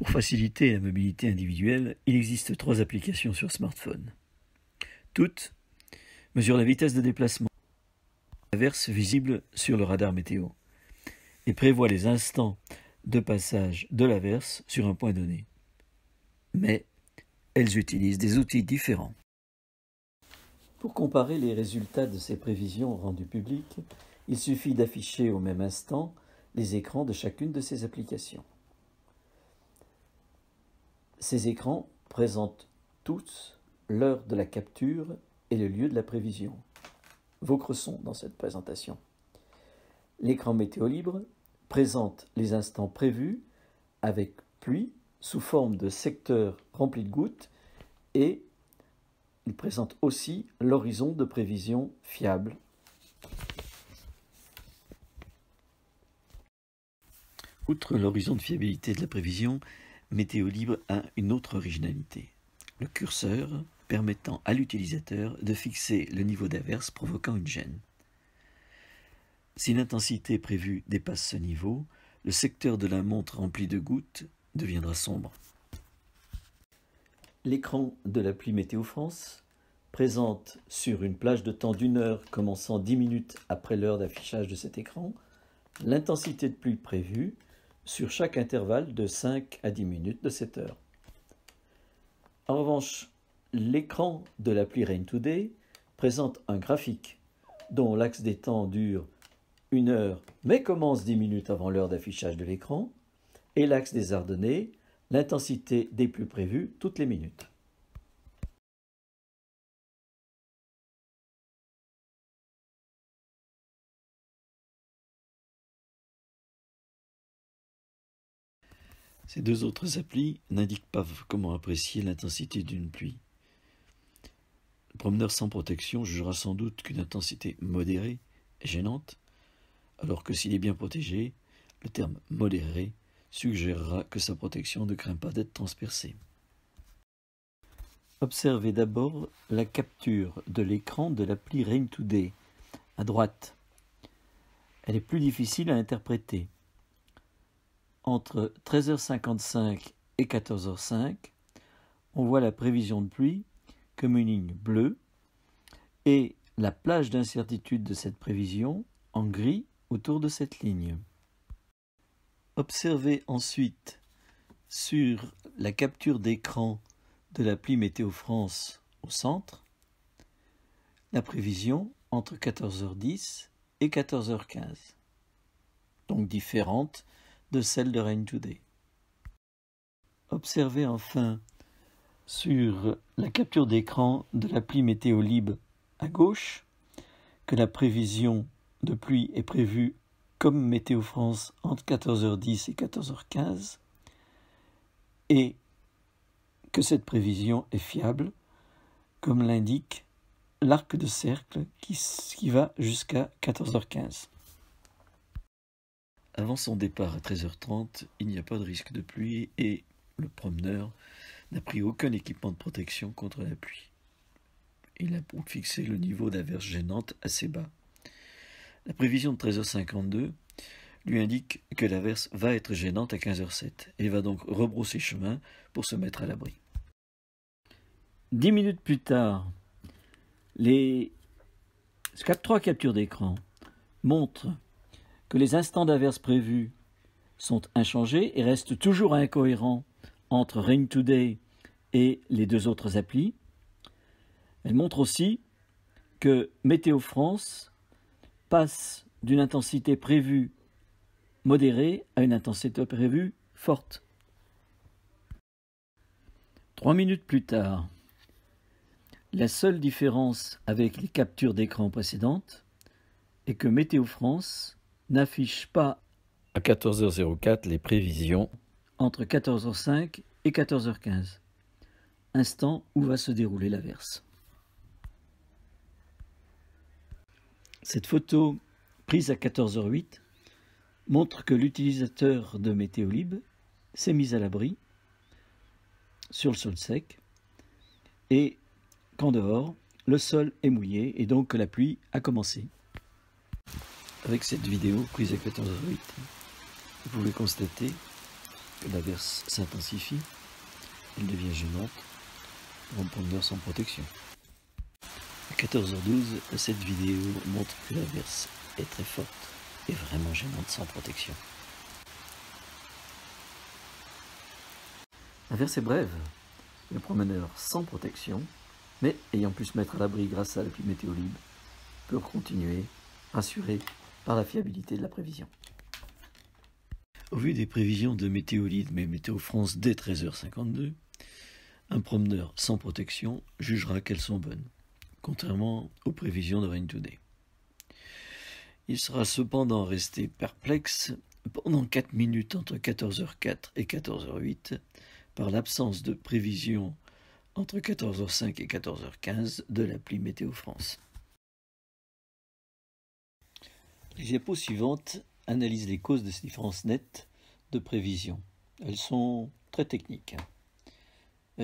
Pour faciliter la mobilité individuelle, il existe 3 applications sur smartphone. Toutes mesurent la vitesse de déplacement, l'averse visible sur le radar météo, et prévoient les instants de passage de l'averse sur un point donné. Mais elles utilisent des outils différents. Pour comparer les résultats de ces prévisions rendues publiques, il suffit d'afficher au même instant les écrans de chacune de ces applications. Ces écrans présentent tous l'heure de la capture et le lieu de la prévision. Vos cressons dans cette présentation. L'écran météo libre présente les instants prévus avec pluie sous forme de secteurs remplis de gouttes et il présente aussi l'horizon de prévision fiable. Outre l'horizon de fiabilité de la prévision, Météo Libre a une autre originalité. Le curseur permettant à l'utilisateur de fixer le niveau d'averse provoquant une gêne. Si l'intensité prévue dépasse ce niveau, le secteur de la montre rempli de gouttes deviendra sombre. L'écran de l'appli Météo France présente sur une plage de temps d'1 heure commençant 10 minutes après l'heure d'affichage de cet écran, l'intensité de pluie prévue sur chaque intervalle de 5 à 10 minutes de cette heure. En revanche, l'écran de l'appli Rain Today présente un graphique dont l'axe des temps dure 1 heure mais commence 10 minutes avant l'heure d'affichage de l'écran et l'axe des Ardennais, l'intensité des pluies prévues toutes les minutes. Ces 2 autres applis n'indiquent pas comment apprécier l'intensité d'une pluie. Le promeneur sans protection jugera sans doute qu'une intensité modérée est gênante, alors que s'il est bien protégé, le terme modéré suggérera que sa protection ne craint pas d'être transpercée. Observez d'abord la capture de l'écran de l'appli Rain Today, à droite. Elle est plus difficile à interpréter. Entre 13h55 et 14h05, on voit la prévision de pluie comme une ligne bleue et la plage d'incertitude de cette prévision en gris autour de cette ligne. Observez ensuite sur la capture d'écran de l'appli Météo France au centre la prévision entre 14h10 et 14h15, donc différente de celle de Rain Today. Observez enfin sur la capture d'écran de l'appli Météo Libre à gauche que la prévision de pluie est prévue comme Météo France entre 14h10 et 14h15 et que cette prévision est fiable comme l'indique l'arc de cercle qui va jusqu'à 14h15. Avant son départ à 13h30, il n'y a pas de risque de pluie et le promeneur n'a pris aucun équipement de protection contre la pluie. Il a donc fixé le niveau d'averse gênante assez bas. La prévision de 13h52 lui indique que l'averse va être gênante à 15h07 et va donc rebrousser chemin pour se mettre à l'abri. 10 minutes plus tard, les 3 captures d'écran montrent que les instants d'averse prévus sont inchangés et restent toujours incohérents entre Rain Today et les 2 autres applis. Elle montre aussi que Météo France passe d'une intensité prévue modérée à une intensité prévue forte. 3 minutes plus tard, la seule différence avec les captures d'écran précédentes est que Météo France n'affiche pas à 14h04 les prévisions entre 14h05 et 14h15, instant où va se dérouler l'averse. Cette photo, prise à 14h08, montre que l'utilisateur de Météo Libre s'est mis à l'abri sur le sol sec et qu'en dehors, le sol est mouillé et donc que la pluie a commencé. Avec cette vidéo prise à 14h08, vous pouvez constater l'averse s'intensifie, elle devient gênante pour un promeneur sans protection. À 14h12, cette vidéo montre que l'averse est très forte et vraiment gênante sans protection. L'averse est brève, le promeneur sans protection, mais ayant pu se mettre à l'abri grâce à l'appli Météolib, peut continuer, rassuré par la fiabilité de la prévision. Au vu des prévisions de Météolib et Météo France dès 13h52, un promeneur sans protection jugera qu'elles sont bonnes, contrairement aux prévisions de Rain Today. Il sera cependant resté perplexe pendant 4 minutes entre 14h04 et 14h08 par l'absence de prévision entre 14h05 et 14h15 de l'appli Météo France. Les diapos suivantes analysent les causes de ces différences nettes de prévision. Elles sont très techniques.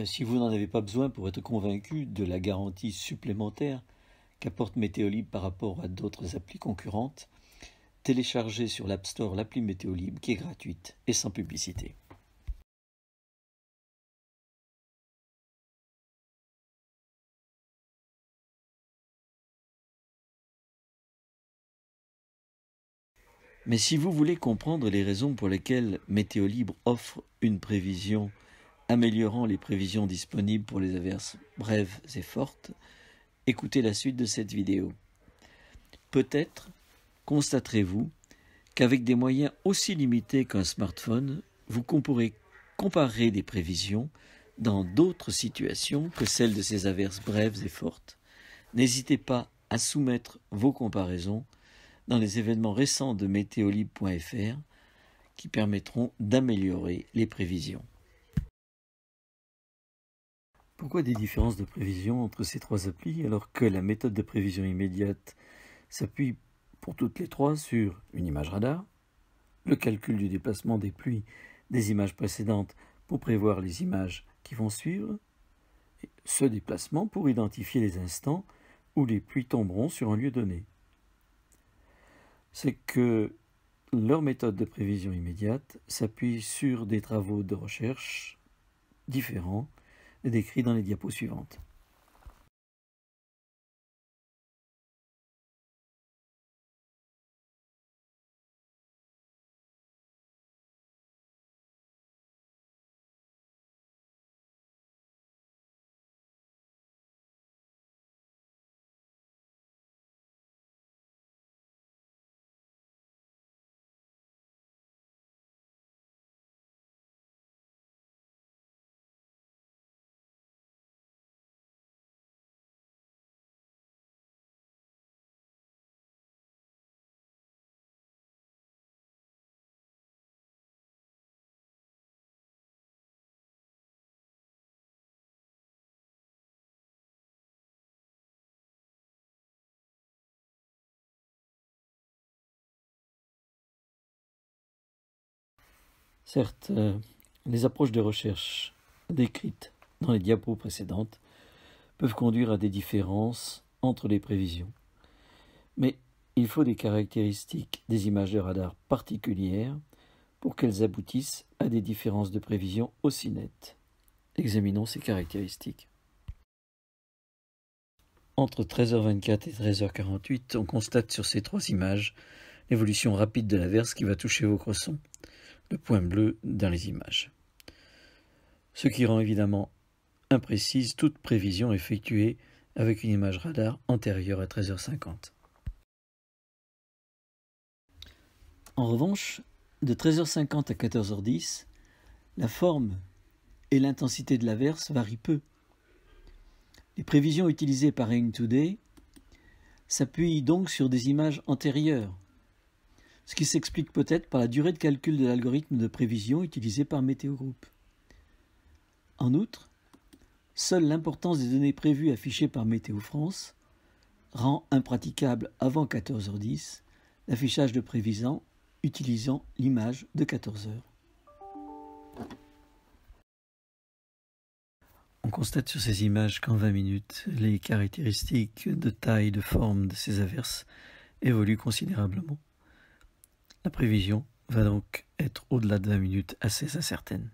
Si vous n'en avez pas besoin pour être convaincu de la garantie supplémentaire qu'apporte Météolib par rapport à d'autres applis concurrentes, téléchargez sur l'App Store l'appli Météolib qui est gratuite et sans publicité. Mais si vous voulez comprendre les raisons pour lesquelles Météolib offre une prévision améliorant les prévisions disponibles pour les averses brèves et fortes, écoutez la suite de cette vidéo. Peut-être constaterez-vous qu'avec des moyens aussi limités qu'un smartphone, vous pourrez comparer des prévisions dans d'autres situations que celles de ces averses brèves et fortes. N'hésitez pas à soumettre vos comparaisons dans les événements récents de météolib.fr qui permettront d'améliorer les prévisions. Pourquoi des différences de prévision entre ces trois applis alors que la méthode de prévision immédiate s'appuie pour toutes les trois sur une image radar, le calcul du déplacement des pluies des images précédentes pour prévoir les images qui vont suivre, et ce déplacement pour identifier les instants où les pluies tomberont sur un lieu donné. C'est que leur méthode de prévision immédiate s'appuie sur des travaux de recherche différents décrits dans les diapos suivantes. Certes, les approches de recherche décrites dans les diapos précédentes peuvent conduire à des différences entre les prévisions. Mais il faut des caractéristiques des images de radar particulières pour qu'elles aboutissent à des différences de prévision aussi nettes. Examinons ces caractéristiques. Entre 13h24 et 13h48, on constate sur ces trois images l'évolution rapide de l'averse qui va toucher vos cressons, le point bleu dans les images. Ce qui rend évidemment imprécise toute prévision effectuée avec une image radar antérieure à 13h50. En revanche, de 13h50 à 14h10, la forme et l'intensité de l'averse varient peu. Les prévisions utilisées par Rain Today s'appuient donc sur des images antérieures, ce qui s'explique peut-être par la durée de calcul de l'algorithme de prévision utilisé par Météo Group. En outre, seule l'importance des données prévues affichées par Météo France rend impraticable avant 14h10 l'affichage de prévision utilisant l'image de 14h. On constate sur ces images qu'en 20 minutes, les caractéristiques de taille et de forme de ces averses évoluent considérablement. La prévision va donc être au-delà de 20 minutes assez incertaine.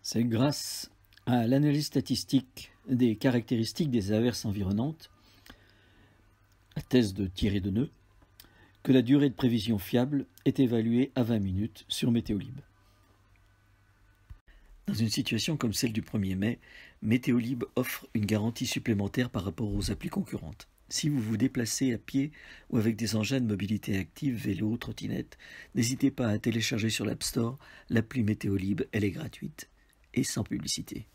C'est grâce à l'analyse statistique des caractéristiques des averses environnantes, la thèse de Thierry Deneux, que la durée de prévision fiable est évaluée à 20 minutes sur Météolib. Dans une situation comme celle du 1er mai, Météolib offre une garantie supplémentaire par rapport aux applis concurrentes. Si vous vous déplacez à pied ou avec des engins de mobilité active, vélo, trottinette, n'hésitez pas à télécharger sur l'App Store l'appli Météolib, elle est gratuite et sans publicité.